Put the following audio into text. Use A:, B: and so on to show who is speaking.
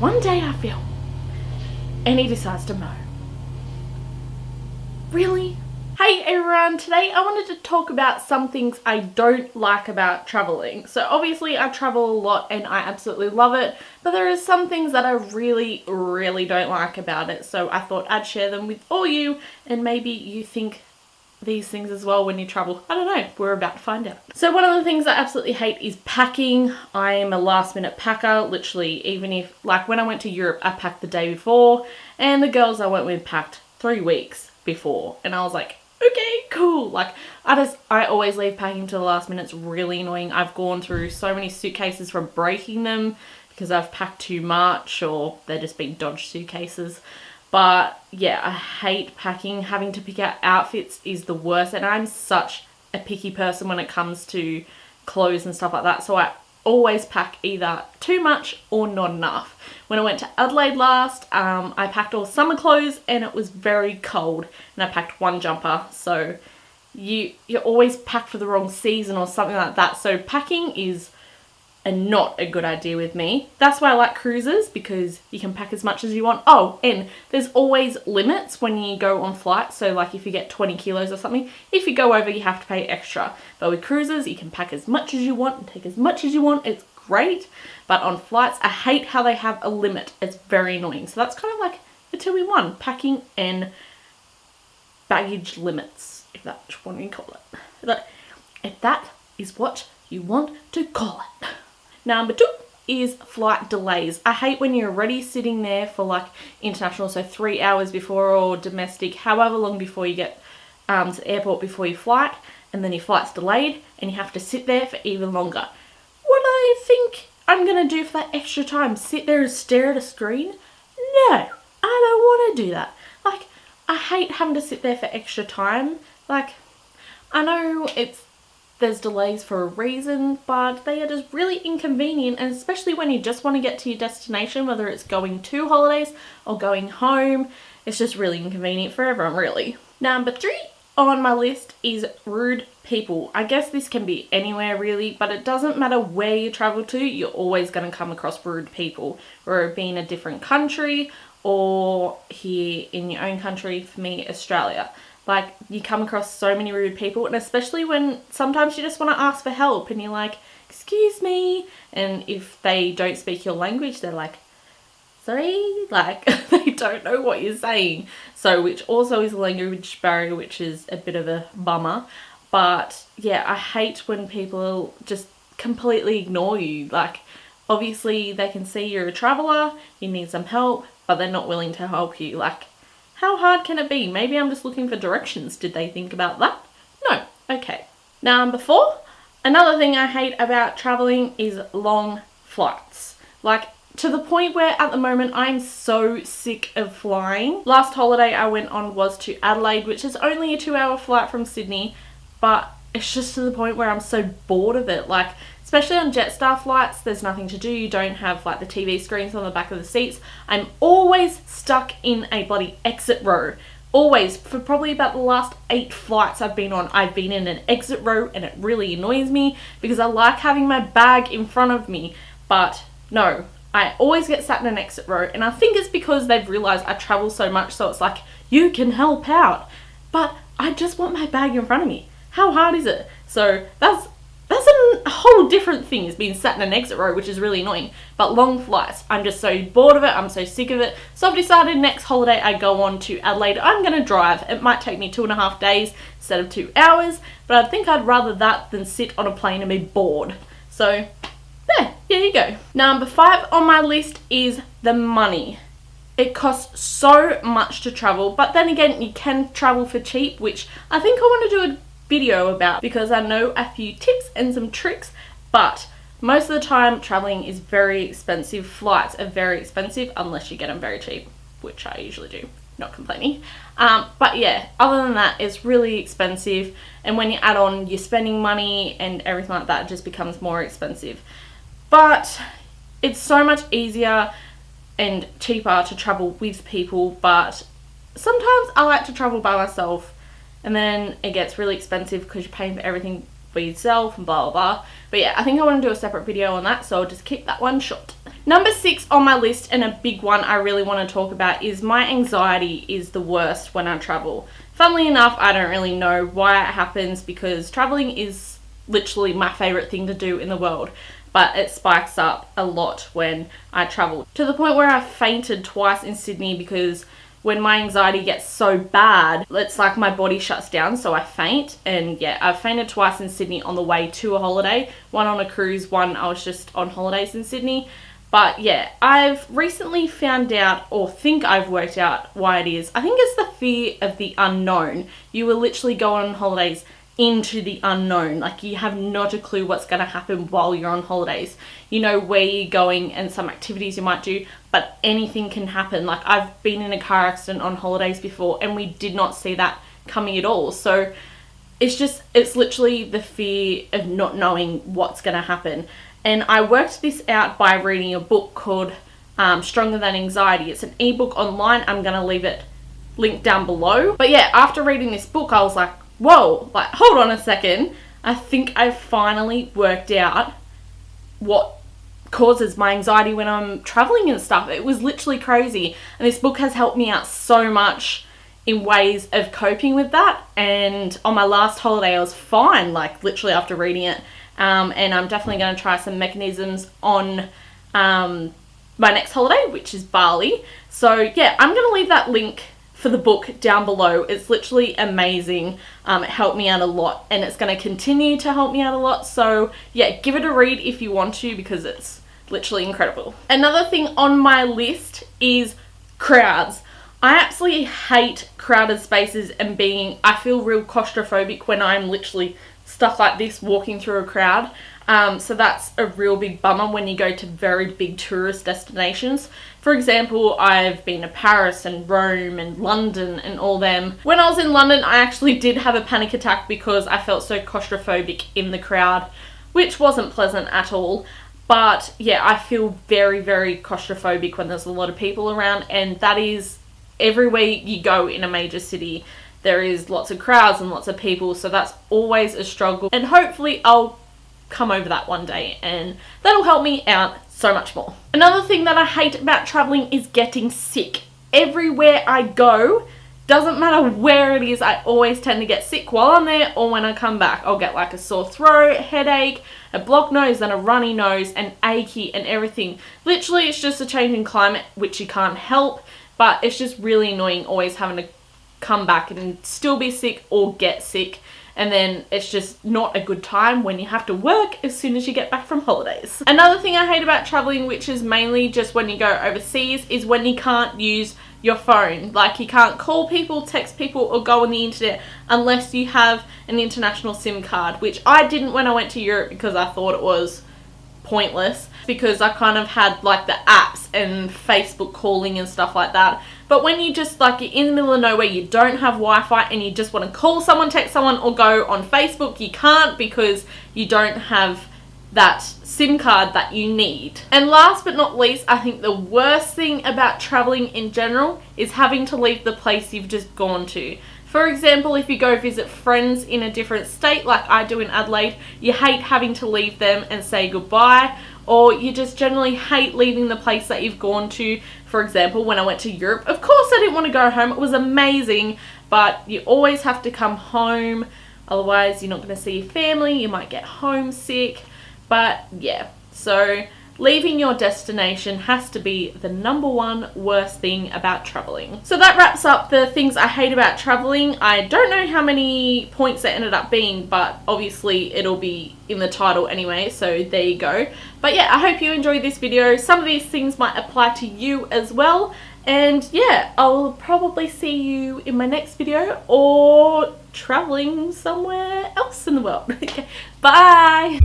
A: one day I film and he decides to mow. Really? Hey everyone, today I wanted to talk about some things I don't like about traveling. So obviously I travel a lot and I absolutely love it, but there are some things that I really don't like about it. So I thought I'd share them with all you, and maybe you think these things as well when you travel. I don't know, we're about to find out. So one of the things I absolutely hate is packing. I am a last minute packer, literally. Even if, like when I went to Europe, I packed the day before, and the girls I went with packed 3 weeks before, and I was like, okay, cool. Like I always leave packing to the last minute. It's really annoying. I've gone through so many suitcases from breaking them because I've packed too much, or they're just being dodged suitcases. But yeah, I hate packing. Having to pick out outfits is the worst, and I'm such a picky person when it comes to clothes and stuff like that. So I always pack either too much or not enough. When I went to Adelaide last, I packed all summer clothes and it was very cold, and I packed one jumper. So you always pack for the wrong season or something like that. So packing is not a good idea with me. That's why I like cruises, because you can pack as much as you want. Oh, and there's always limits when you go on flights. So like if you get 20 kilos or something, if you go over, you have to pay extra. But with cruises, you can pack as much as you want and take as much as you want. It's great. But on flights, I hate how they have a limit. It's very annoying. So that's kind of like a 2-in-1, packing and baggage limits, if that's what you call it. If that is what you want to call it. Number 2 is flight delays. I hate when you're already sitting there for like international, so 3 hours before, or domestic, however long before you get to the airport before your flight, and then your flight's delayed and you have to sit there for even longer. What do I think I'm gonna do for that extra time? Sit there and stare at a screen? No, I don't want to do that. Like, I hate having to sit there for extra time. Like, I know there's delays for a reason, but they are just really inconvenient, and especially when you just want to get to your destination, whether it's going to holidays or going home, it's just really inconvenient for everyone, really. Number 3 on my list is rude people. I guess this can be anywhere really, but it doesn't matter where you travel to, you're always going to come across rude people, whether it be in a different country or here in your own country. For me, Australia. Like, you come across so many rude people, and especially when sometimes you just want to ask for help and you're like, excuse me, and if they don't speak your language, they're like, sorry, like they don't know what you're saying. So, which also is a language barrier, which is a bit of a bummer. But yeah, I hate when people just completely ignore you. Like, obviously they can see you're a traveler, you need some help, but they're not willing to help you. Like, how hard can it be? Maybe I'm just looking for directions. Did they think about that? No. Okay. Number 4, another thing I hate about traveling is long flights. Like, to the point where at the moment I'm so sick of flying. Last holiday I went on was to Adelaide, which is only a 2-hour flight from Sydney, but it's just to the point where I'm so bored of it. Like, especially on Jetstar flights, there's nothing to do. You don't have like the TV screens on the back of the seats. I'm always stuck in a bloody exit row. Always. For probably about the last 8 flights I've been on, I've been in an exit row, and it really annoys me because I like having my bag in front of me. But no, I always get sat in an exit row, and I think it's because they've realized I travel so much, so it's like, you can help out. But I just want my bag in front of me. How hard is it? So that's a whole different thing, is being sat in an exit row, which is really annoying. But long flights, I'm just so bored of it. I'm so sick of it. So I've decided next holiday I go on to Adelaide, I'm going to drive. It might take me 2.5 days instead of 2 hours, but I think I'd rather that than sit on a plane and be bored. So there you go. Number 5 on my list is the money. It costs so much to travel, but then again, you can travel for cheap, which I think I want to do a video about, because I know a few tips and some tricks. But most of the time traveling is very expensive. Flights are very expensive unless you get them very cheap, which I usually do, not complaining. But yeah, other than that, it's really expensive, and when you add on your spending money and everything like that, it just becomes more expensive. But it's so much easier and cheaper to travel with people. But sometimes I like to travel by myself, and then it gets really expensive because you're paying for everything for yourself and blah blah blah. But yeah, I think I want to do a separate video on that, so I'll just keep that one short. Number 6 on my list, and a big one I really want to talk about, is my anxiety is the worst when I travel. Funnily enough, I don't really know why it happens, because traveling is literally my favourite thing to do in the world. But it spikes up a lot when I travel, to the point where I fainted twice in Sydney, because when my anxiety gets so bad, it's like my body shuts down, so I faint. And yeah, I've fainted twice in Sydney on the way to a holiday. One on a cruise, one I was just on holidays in Sydney. But yeah, I've recently found out, or think I've worked out why it is. I think it's the fear of the unknown. You will literally go on holidays into the unknown. Like, you have not a clue what's going to happen while you're on holidays. You know where you're going and some activities you might do, but anything can happen. Like, I've been in a car accident on holidays before, and we did not see that coming at all. So it's literally the fear of not knowing what's going to happen. And I worked this out by reading a book called Stronger Than Anxiety. It's an ebook online. I'm going to leave it linked down below. But yeah, after reading this book, I was like, whoa, like, hold on a second. I think I finally worked out what causes my anxiety when I'm traveling and stuff. It was literally crazy. And this book has helped me out so much in ways of coping with that. And on my last holiday, I was fine, like, literally after reading it. And I'm definitely going to try some mechanisms on my next holiday, which is Bali. So yeah, I'm going to leave that link for the book down below. It's literally amazing. It helped me out a lot, and it's going to continue to help me out a lot. So yeah, give it a read if you want to, because it's literally incredible. Another thing on my list is crowds. I absolutely hate crowded spaces, and I feel real claustrophobic when I'm literally stuff like this walking through a crowd. So that's a real big bummer when you go to very big tourist destinations. For example, I've been to Paris and Rome and London and all them. When I was in London, I actually did have a panic attack because I felt so claustrophobic in the crowd, which wasn't pleasant at all. But yeah, I feel very, very claustrophobic when there's a lot of people around, and that is everywhere you go in a major city. There is lots of crowds and lots of people, so that's always a struggle. And hopefully I'll come over that one day, and that'll help me out so much more. Another thing that I hate about traveling is getting sick. Everywhere I go, doesn't matter where it is, I always tend to get sick while I'm there or when I come back. I'll get like a sore throat, headache, a blocked nose, and a runny nose, and achy and everything. Literally, it's just a change in climate, which you can't help, but it's just really annoying always having to come back and still be sick or get sick. And then it's just not a good time when you have to work as soon as you get back from holidays. Another thing I hate about traveling, which is mainly just when you go overseas, is when you can't use your phone. Like, you can't call people, text people, or go on the internet unless you have an international SIM card, which I didn't when I went to Europe because I thought it was pointless, because I kind of had like the apps and Facebook calling and stuff like that. But when you just, like, you're in the middle of nowhere, you don't have Wi-Fi, and you just want to call someone, text someone, or go on Facebook, you can't because you don't have that SIM card that you need. And last but not least, I think the worst thing about traveling in general is having to leave the place you've just gone to. For example, if you go visit friends in a different state, like I do in Adelaide, you hate having to leave them and say goodbye, or you just generally hate leaving the place that you've gone to. For example, when I went to Europe, of course I didn't want to go home. It was amazing, but you always have to come home. Otherwise, you're not going to see your family. You might get homesick. But yeah, so leaving your destination has to be the number one worst thing about traveling. So that wraps up the things I hate about traveling. I don't know how many points there ended up being, but obviously it'll be in the title anyway, so there you go. But yeah, I hope you enjoyed this video. Some of these things might apply to you as well. And yeah, I'll probably see you in my next video, or traveling somewhere else in the world. Okay, bye!